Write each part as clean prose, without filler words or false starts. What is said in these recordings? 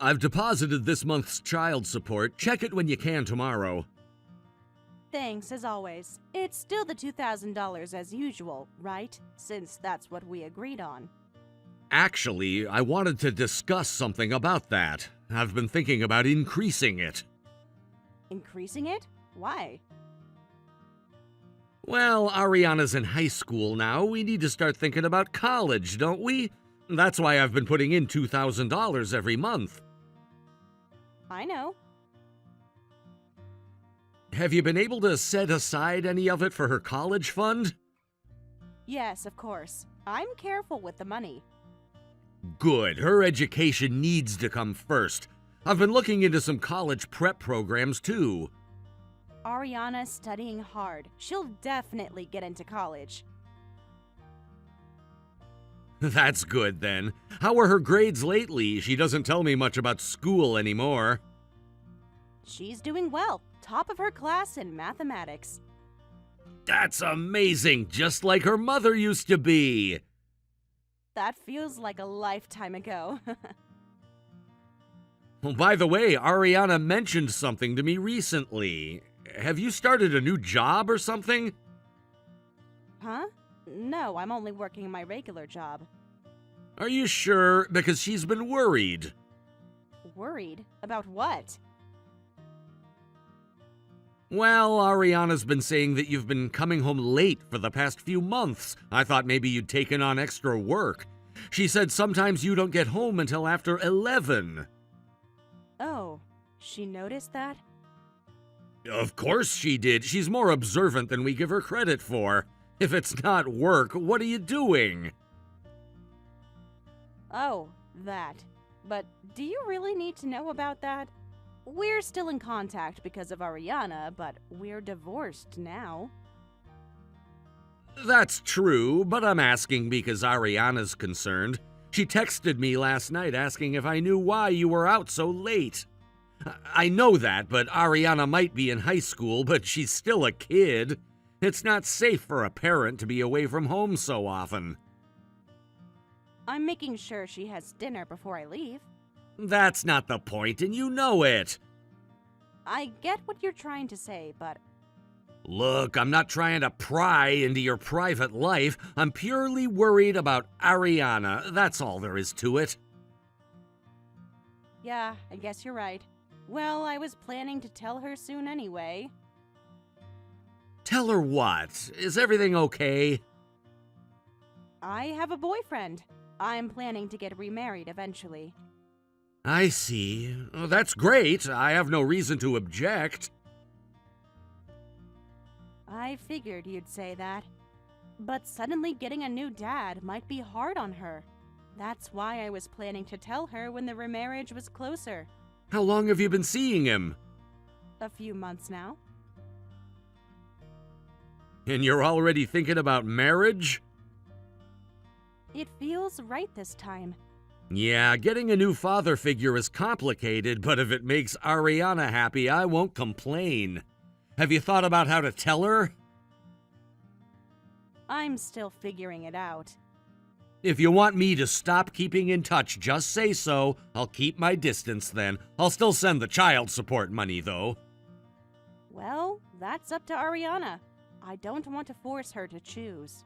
I've deposited this month's child support. Check it when you can tomorrow. Thanks, as always. It's still the $2,000 as usual, right? Since that's what we agreed on. Actually, I wanted to discuss something about that. I've been thinking about increasing it. Increasing it? Why? Well, Ariana's in high school now. We need to start thinking about college, don't we? That's why I've been putting in $2,000 every month. I know. Have you been able to set aside any of it for her college fund? Yes, of course. I'm careful with the money. Good. Her education needs to come first. I've been looking into some college prep programs too. Ariana's studying hard. She'll definitely get into college. That's good then. How are her grades lately? She doesn't tell me much about school anymore. She's doing well. Top of her class in mathematics. That's amazing, just like her mother used to be. That feels like a lifetime ago. Well, by the way, Ariana mentioned something to me recently. Have you started a new job or something? Huh? No, I'm only working my regular job. Are you sure? Because she's been worried. Worried? About what? Well, Ariana's been saying that you've been coming home late for the past few months. I thought maybe you'd taken on extra work. She said sometimes you don't get home until after 11. Oh, she noticed that? Of course she did. She's more observant than we give her credit for. If it's not work, what are you doing? Oh, that. But do you really need to know about that? We're still in contact because of Ariana, but we're divorced now. That's true, but I'm asking because Ariana's concerned. She texted me last night asking if I knew why you were out so late. I know that, but Ariana might be in high school, but she's still a kid. It's not safe for a parent to be away from home so often. I'm making sure she has dinner before I leave. That's not the point, and you know it. I get what you're trying to say, but... Look, I'm not trying to pry into your private life. I'm purely worried about Ariana. That's all there is to it. Yeah, I guess you're right. Well, I was planning to tell her soon anyway. Tell her what? Is everything okay? I have a boyfriend. I'm planning to get remarried eventually. I see. Oh, that's great. I have no reason to object. I figured you'd say that. But suddenly getting a new dad might be hard on her. That's why I was planning to tell her when the remarriage was closer. How long have you been seeing him? A few months now. And you're already thinking about marriage? It feels right this time. Yeah, getting a new father figure is complicated, but if it makes Ariana happy, I won't complain. Have you thought about how to tell her? I'm still figuring it out. If you want me to stop keeping in touch, just say so. I'll keep my distance then. I'll still send the child support money, though. Well, that's up to Ariana. I don't want to force her to choose.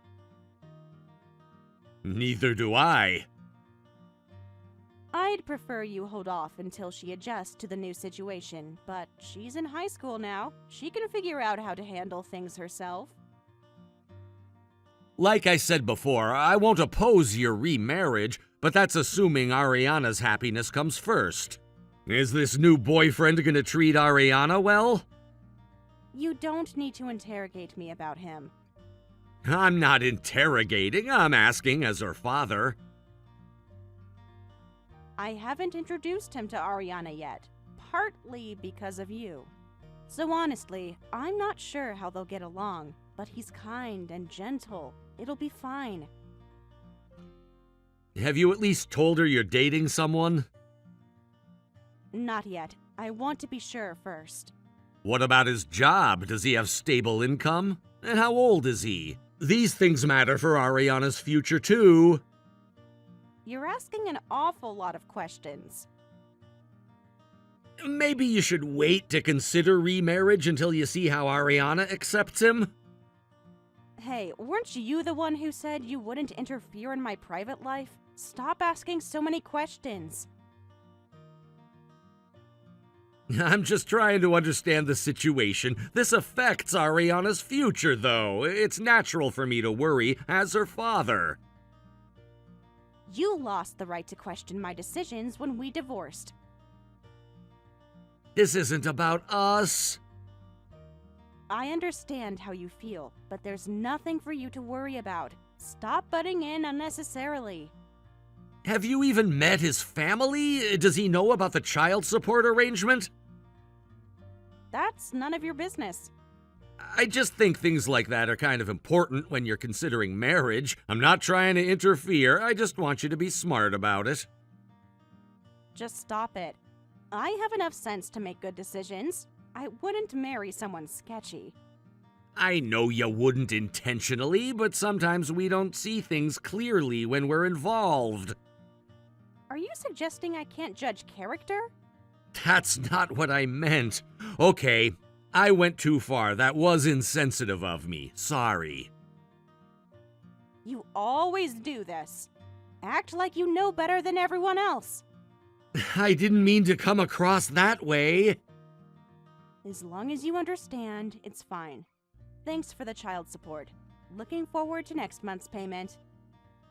Neither do I. I'd prefer you hold off until she adjusts to the new situation, but she's in high school now. She can figure out how to handle things herself. Like I said before, I won't oppose your remarriage, but that's assuming Ariana's happiness comes first. Is this new boyfriend gonna treat Ariana well? You don't need to interrogate me about him. I'm not interrogating, I'm asking as her father. I haven't introduced him to Ariana yet, partly because of you. So honestly, I'm not sure how they'll get along, but he's kind and gentle. It'll be fine. Have you at least told her you're dating someone? Not yet. I want to be sure first. What about his job? Does he have stable income? And how old is he? These things matter for Ariana's future too. You're asking an awful lot of questions. Maybe you should wait to consider remarriage until you see how Ariana accepts him? Hey, weren't you the one who said you wouldn't interfere in my private life? Stop asking so many questions. I'm just trying to understand the situation. This affects Ariana's future, though. It's natural for me to worry as her father. You lost the right to question my decisions when we divorced. This isn't about us. I understand how you feel, but there's nothing for you to worry about. Stop butting in unnecessarily. Have you even met his family? Does he know about the child support arrangement? That's none of your business. I just think things like that are kind of important when you're considering marriage. I'm not trying to interfere, I just want you to be smart about it. Just stop it. I have enough sense to make good decisions. I wouldn't marry someone sketchy. I know you wouldn't intentionally, but sometimes we don't see things clearly when we're involved. Are you suggesting I can't judge character? That's not what I meant. Okay, I went too far. That was insensitive of me. Sorry. You always do this. Act like you know better than everyone else. I didn't mean to come across that way. As long as you understand, it's fine. Thanks for the child support. Looking forward to next month's payment.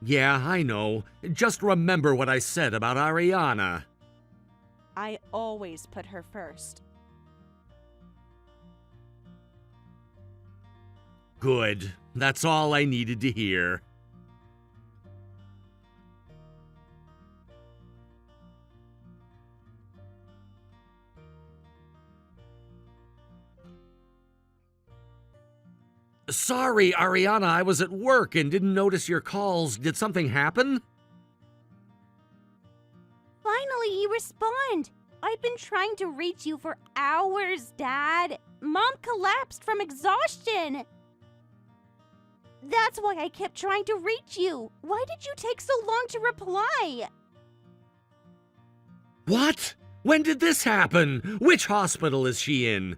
Yeah, I know. Just remember what I said about Ariana. I always put her first. Good. That's all I needed to hear. Sorry, Ariana, I was at work and didn't notice your calls. Did something happen? Finally, you respond! I've been trying to reach you for hours, Dad. Mom collapsed from exhaustion. That's why I kept trying to reach you. Why did you take so long to reply? What? When did this happen? Which hospital is she in?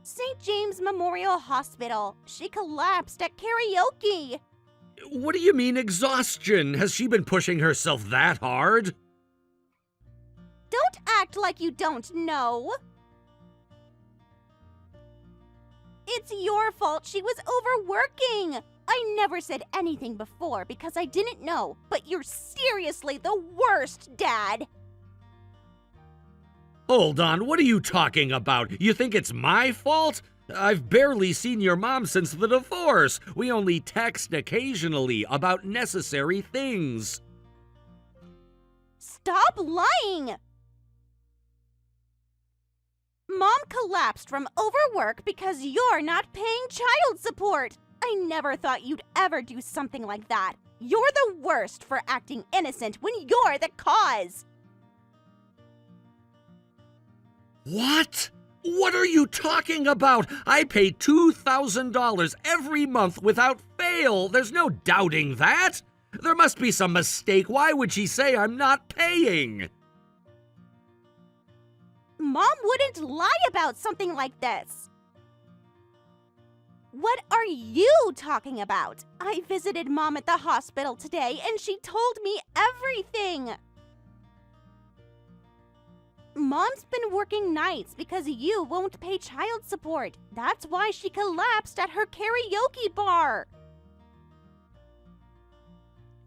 St. James Memorial Hospital. She collapsed at karaoke. What do you mean exhaustion? Has she been pushing herself that hard? Don't act like you don't know. It's your fault she was overworking. I never said anything before because I didn't know, but you're seriously the worst, Dad. Hold on, what are you talking about? You think it's my fault? I've barely seen your mom since the divorce. We only text occasionally about necessary things. Stop lying! Mom collapsed from overwork because you're not paying child support. I never thought you'd ever do something like that. You're the worst for acting innocent when you're the cause. What? What are you talking about? I pay $2,000 every month without fail. There's no doubting that. There must be some mistake. Why would she say I'm not paying? Mom wouldn't lie about something like this. What are you talking about? I visited Mom at the hospital today and she told me everything. Mom's been working nights because you won't pay child support. That's why she collapsed at her karaoke bar.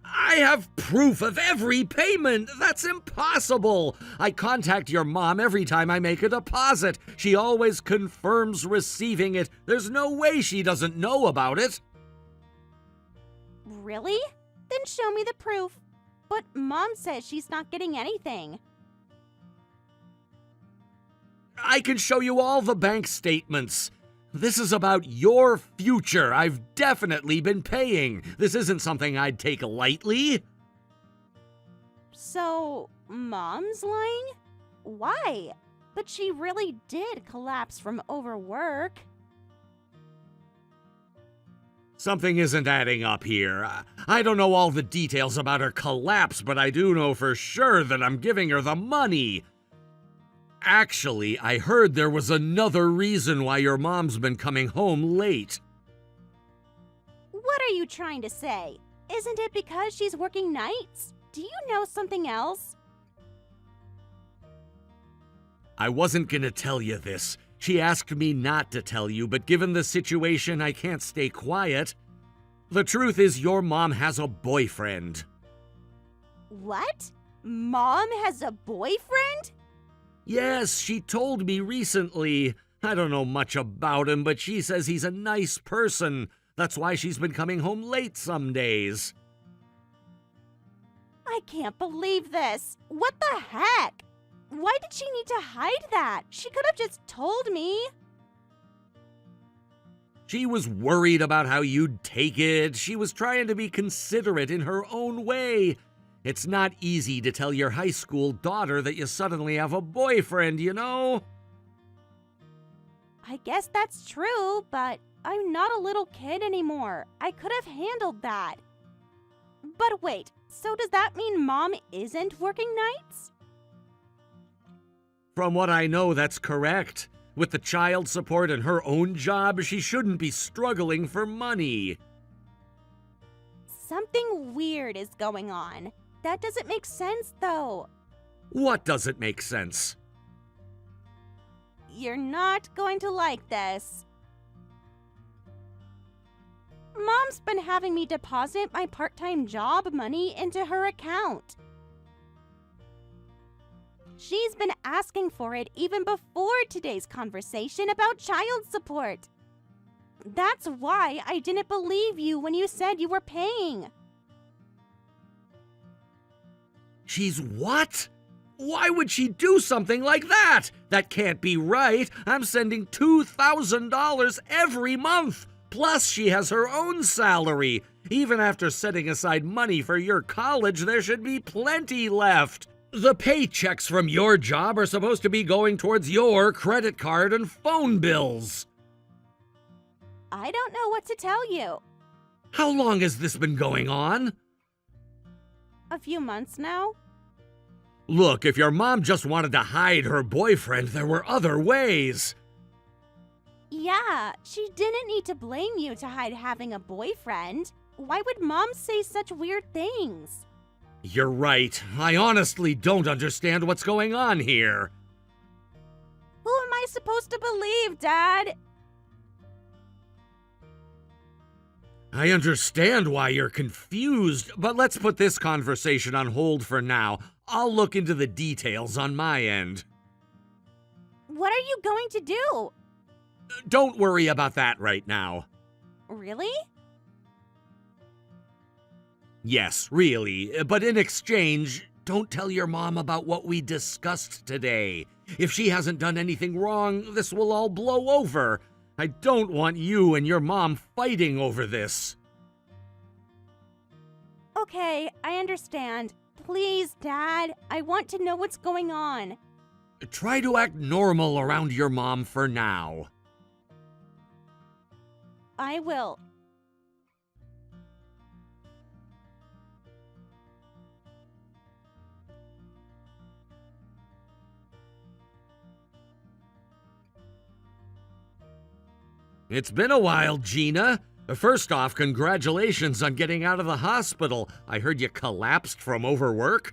I have proof of every payment. That's impossible. I contact your mom every time I make a deposit. She always confirms receiving it. There's no way she doesn't know about it. Really? Then show me the proof. But Mom says she's not getting anything. I can show you all the bank statements. This is about your future. I've definitely been paying. This isn't something I'd take lightly. So, Mom's lying? Why? But she really did collapse from overwork. Something isn't adding up here. I don't know all the details about her collapse, but I do know for sure that I'm giving her the money. Actually, I heard there was another reason why your mom's been coming home late. What are you trying to say? Isn't it because she's working nights? Do you know something else? I wasn't gonna tell you this. She asked me not to tell you, but given the situation, I can't stay quiet. The truth is, your mom has a boyfriend. What? Mom has a boyfriend? Yes, she told me recently. I don't know much about him, but she says he's a nice person. That's why she's been coming home late some days. I can't believe this. What the heck? Why did she need to hide that? She could have just told me. She was worried about how you'd take it. She was trying to be considerate in her own way. It's not easy to tell your high school daughter that you suddenly have a boyfriend, you know? I guess that's true, but I'm not a little kid anymore. I could have handled that. But wait, so does that mean Mom isn't working nights? From what I know, that's correct. With the child support and her own job, she shouldn't be struggling for money. Something weird is going on. That doesn't make sense, though. What doesn't make sense? You're not going to like this. Mom's been having me deposit my part-time job money into her account. She's been asking for it even before today's conversation about child support. That's why I didn't believe you when you said you were paying. She's what? Why would she do something like that? That can't be right. I'm sending $2,000 every month. Plus, she has her own salary. Even after setting aside money for your college, there should be plenty left. The paychecks from your job are supposed to be going towards your credit card and phone bills. I don't know what to tell you. How long has this been going on? A few months now? Look, if your mom just wanted to hide her boyfriend, there were other ways. Yeah, she didn't need to blame you to hide having a boyfriend. Why would Mom say such weird things? You're right. I honestly don't understand what's going on here. Who am I supposed to believe, Dad? I understand why you're confused, but let's put this conversation on hold for now. I'll look into the details on my end. What are you going to do? Don't worry about that right now. Really? Yes, really, but in exchange, don't tell your mom about what we discussed today. If she hasn't done anything wrong, this will all blow over. I don't want you and your mom fighting over this. Okay, I understand. Please, Dad, I want to know what's going on. Try to act normal around your mom for now. I will. It's been a while, Gina. First off, congratulations on getting out of the hospital. I heard you collapsed from overwork.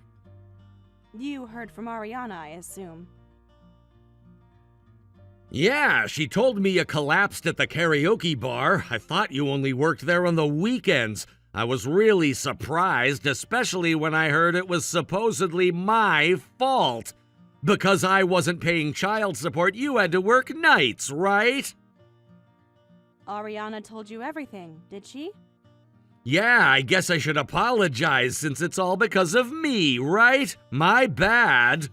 You heard from Ariana, I assume. Yeah, she told me you collapsed at the karaoke bar. I thought you only worked there on the weekends. I was really surprised, especially when I heard it was supposedly my fault. Because I wasn't paying child support, you had to work nights, right? Ariana told you everything, did she? Yeah, I guess I should apologize since it's all because of me, right? My bad.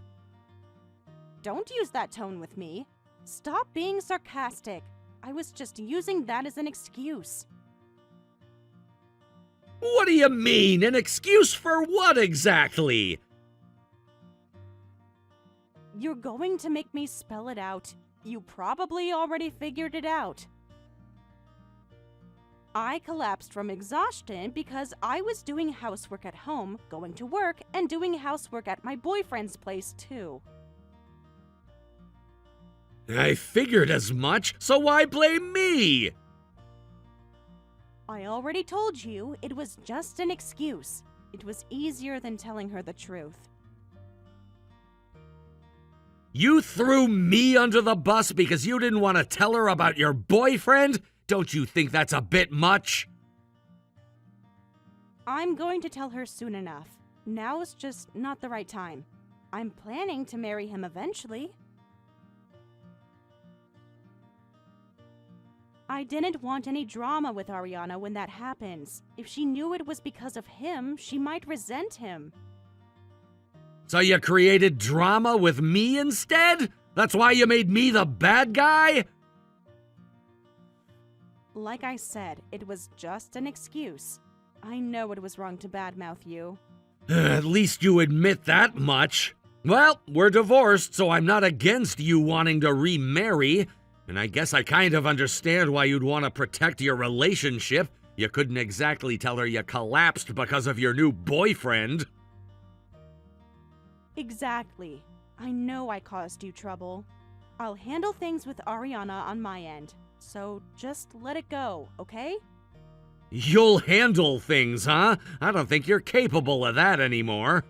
Don't use that tone with me. Stop being sarcastic. I was just using that as an excuse. What do you mean? An excuse for what exactly? You're going to make me spell it out. You probably already figured it out. I collapsed from exhaustion because I was doing housework at home, going to work, and doing housework at my boyfriend's place too. I figured as much, so why blame me? I already told you it was just an excuse. It was easier than telling her the truth. You threw me under the bus because you didn't want to tell her about your boyfriend? Don't you think that's a bit much? I'm going to tell her soon enough. Now is just not the right time. I'm planning to marry him eventually. I didn't want any drama with Ariana when that happens. If she knew it was because of him, she might resent him. So you created drama with me instead? That's why you made me the bad guy? Like I said, it was just an excuse. I know it was wrong to badmouth you. At least you admit that much. Well, we're divorced, so I'm not against you wanting to remarry. And I guess I kind of understand why you'd want to protect your relationship. You couldn't exactly tell her you collapsed because of your new boyfriend. Exactly. I know I caused you trouble. I'll handle things with Ariana on my end. So just let it go, okay? You'll handle things, huh? I don't think you're capable of that anymore.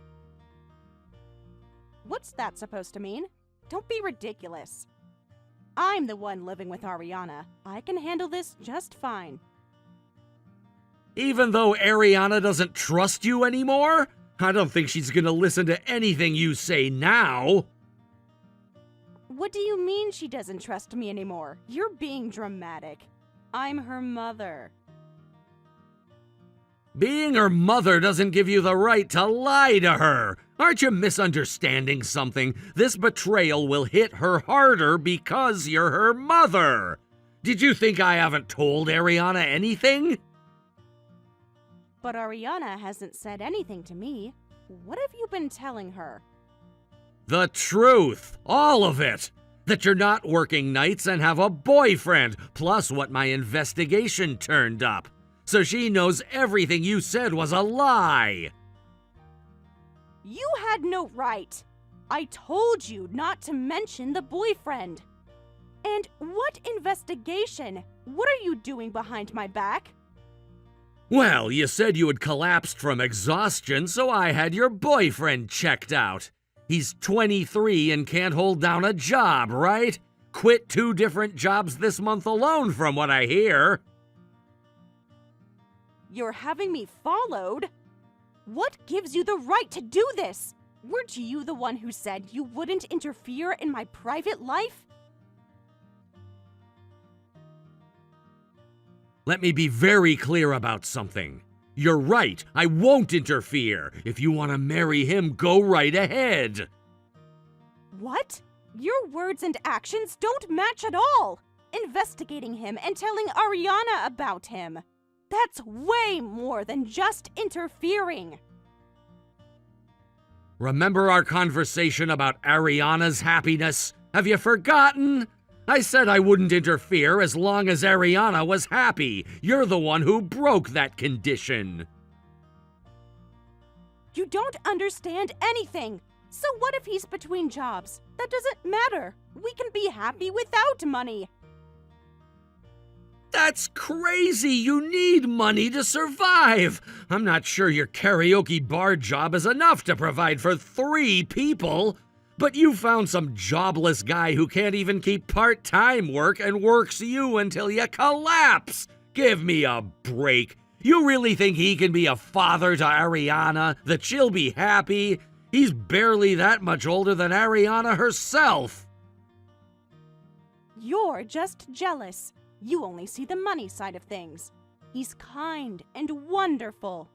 What's that supposed to mean? Don't be ridiculous. I'm the one living with Ariana. I can handle this just fine. Even though Ariana doesn't trust you anymore? I don't think she's gonna listen to anything you say now. What do you mean she doesn't trust me anymore? You're being dramatic. I'm her mother. Being her mother doesn't give you the right to lie to her. Aren't you misunderstanding something? This betrayal will hit her harder because you're her mother. Did you think I haven't told Ariana anything? But Ariana hasn't said anything to me. What have you been telling her? The truth. All of it. That you're not working nights and have a boyfriend, plus what my investigation turned up. So she knows everything you said was a lie. You had no right. I told you not to mention the boyfriend. And what investigation? What are you doing behind my back? Well, you said you had collapsed from exhaustion, so I had your boyfriend checked out. He's 23 and can't hold down a job, right? Quit 2 different jobs this month alone, from what I hear. You're having me followed? What gives you the right to do this? Weren't you the one who said you wouldn't interfere in my private life? Let me be very clear about something. You're right, I won't interfere. If you want to marry him, go right ahead. What? Your words and actions don't match at all. Investigating him and telling Ariana about him. That's way more than just interfering. Remember our conversation about Ariana's happiness? Have you forgotten? I said I wouldn't interfere as long as Ariana was happy. You're the one who broke that condition. You don't understand anything. So what if he's between jobs? That doesn't matter. We can be happy without money. That's crazy! You need money to survive! I'm not sure your karaoke bar job is enough to provide for 3 people. But you found some jobless guy who can't even keep part-time work and works you until you collapse! Give me a break. You really think he can be a father to Ariana? That she'll be happy? He's barely that much older than Ariana herself! You're just jealous. You only see the money side of things. He's kind and wonderful.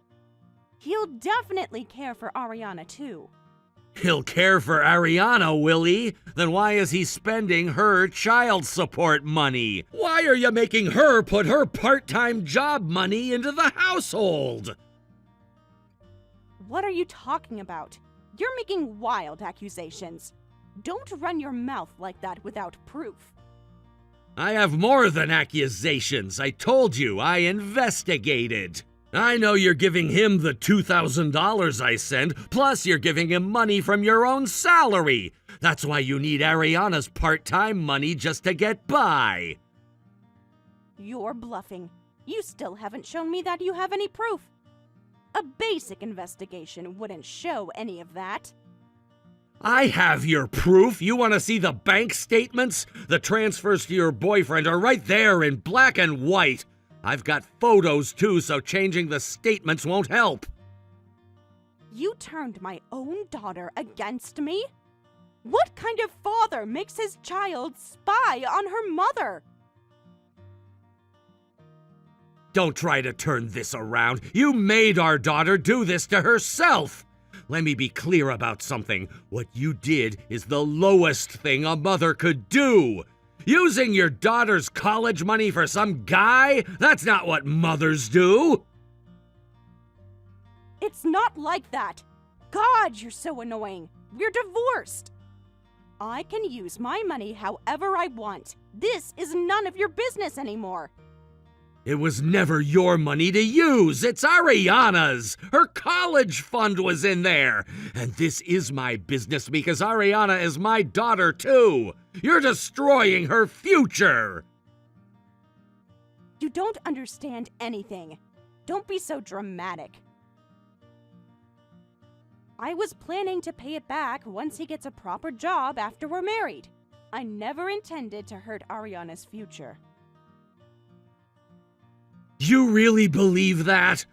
He'll definitely care for Ariana too. He'll care for Ariana, will he? Then why is he spending her child support money? Why are you making her put her part-time job money into the household? What are you talking about? You're making wild accusations. Don't run your mouth like that without proof. I have more than accusations. I told you, I investigated. I know you're giving him the $2,000 I sent, plus you're giving him money from your own salary. That's why you need Ariana's part-time money just to get by. You're bluffing. You still haven't shown me that you have any proof. A basic investigation wouldn't show any of that. I have your proof. You want to see the bank statements? The transfers to your boyfriend are right there in black and white. I've got photos too, so changing the statements won't help. You turned my own daughter against me? What kind of father makes his child spy on her mother? Don't try to turn this around. You made our daughter do this to herself. Let me be clear about something. What you did is the lowest thing a mother could do. Using your daughter's college money for some guy? That's not what mothers do. It's not like that. God, you're so annoying. We're divorced. I can use my money however I want. This is none of your business anymore. It was never your money to use. It's Ariana's. Her college fund was in there. And this is my business because Ariana is my daughter too. You're destroying her future. You don't understand anything. Don't be so dramatic. I was planning to pay it back once he gets a proper job after we're married. I never intended to hurt Ariana's future. You really believe that?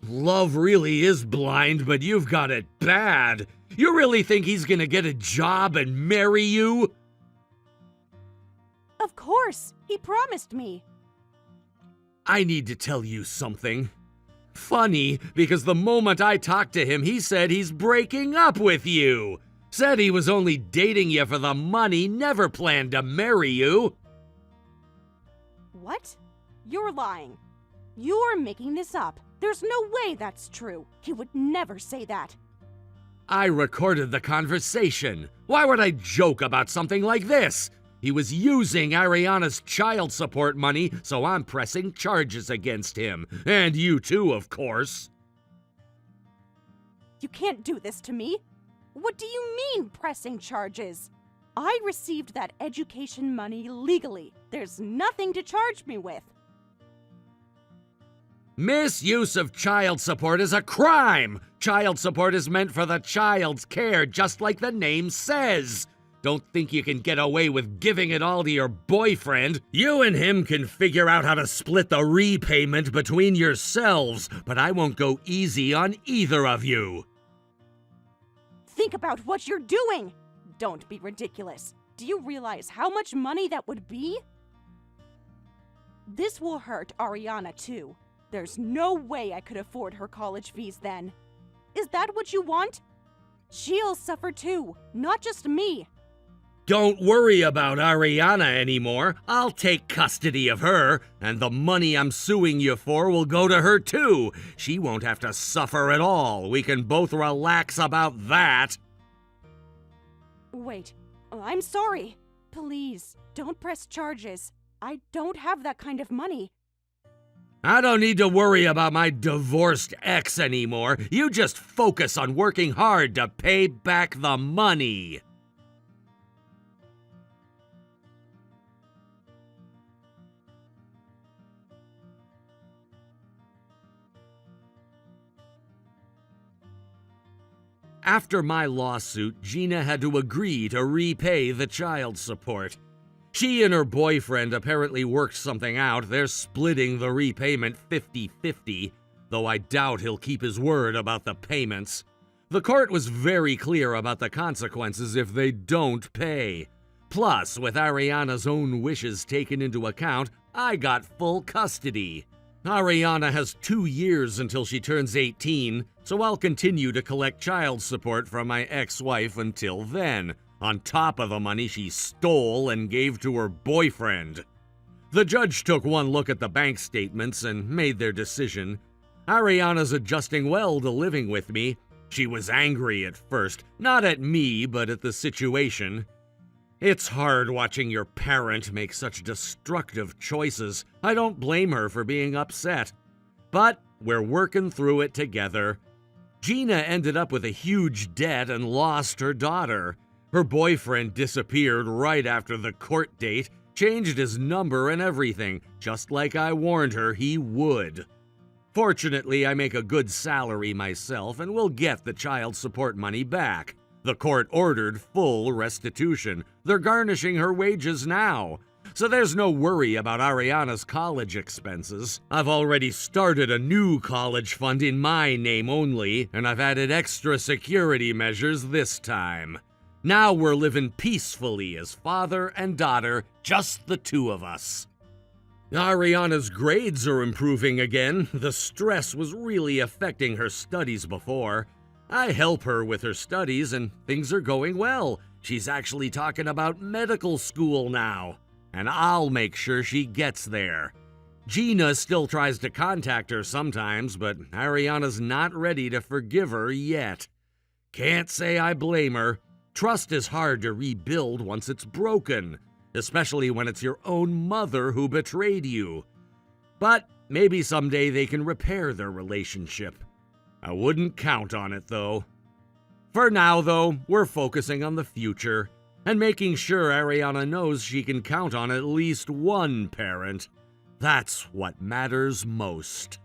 Love really is blind, but you've got it bad. You really think he's gonna get a job and marry you? Of course, he promised me. I need to tell you something. Funny, because the moment I talked to him, he said he's breaking up with you. Said he was only dating you for the money, never planned to marry you. What? You're lying. You're making this up. There's no way that's true. He would never say that. I recorded the conversation. Why would I joke about something like this? He was using Ariana's child support money, so I'm pressing charges against him. And you too, of course. You can't do this to me. What do you mean, pressing charges? I received that education money legally. There's nothing to charge me with. Misuse of child support is a crime! Child support is meant for the child's care, just like the name says. Don't think you can get away with giving it all to your boyfriend. You and him can figure out how to split the repayment between yourselves, but I won't go easy on either of you. Think about what you're doing! Don't be ridiculous. Do you realize how much money that would be? This will hurt Ariana too. There's no way I could afford her college fees then. Is that what you want? She'll suffer too, not just me. Don't worry about Ariana anymore. I'll take custody of her, and the money I'm suing you for will go to her too. She won't have to suffer at all. We can both relax about that. Wait, I'm sorry. Please, don't press charges. I don't have that kind of money. I don't need to worry about my divorced ex anymore. You just focus on working hard to pay back the money. After my lawsuit, Gina had to agree to repay the child support. She and her boyfriend apparently worked something out. They're splitting the repayment 50-50, though I doubt he'll keep his word about the payments. The court was very clear about the consequences if they don't pay. Plus, with Ariana's own wishes taken into account, I got full custody. Ariana has 2 years until she turns 18, so I'll continue to collect child support from my ex-wife until then, on top of the money she stole and gave to her boyfriend. The judge took one look at the bank statements and made their decision. Ariana's adjusting well to living with me. She was angry at first, not at me, but at the situation. It's hard watching your parent make such destructive choices. I don't blame her for being upset. But we're working through it together. Gina ended up with a huge debt and lost her daughter. Her boyfriend disappeared right after the court date, changed his number and everything, just like I warned her he would. Fortunately, I make a good salary myself and will get the child support money back. The court ordered full restitution. They're garnishing her wages now. So there's no worry about Ariana's college expenses. I've already started a new college fund in my name only, and I've added extra security measures this time. Now we're living peacefully as father and daughter, just the two of us. Ariana's grades are improving again. The stress was really affecting her studies before. I help her with her studies and things are going well. She's actually talking about medical school now. And I'll make sure she gets there. Gina still tries to contact her sometimes, but Ariana's not ready to forgive her yet. Can't say I blame her. Trust is hard to rebuild once it's broken, especially when it's your own mother who betrayed you. But maybe someday they can repair their relationship. I wouldn't count on it, though. For now, though, we're focusing on the future and making sure Ariana knows she can count on at least one parent. That's what matters most.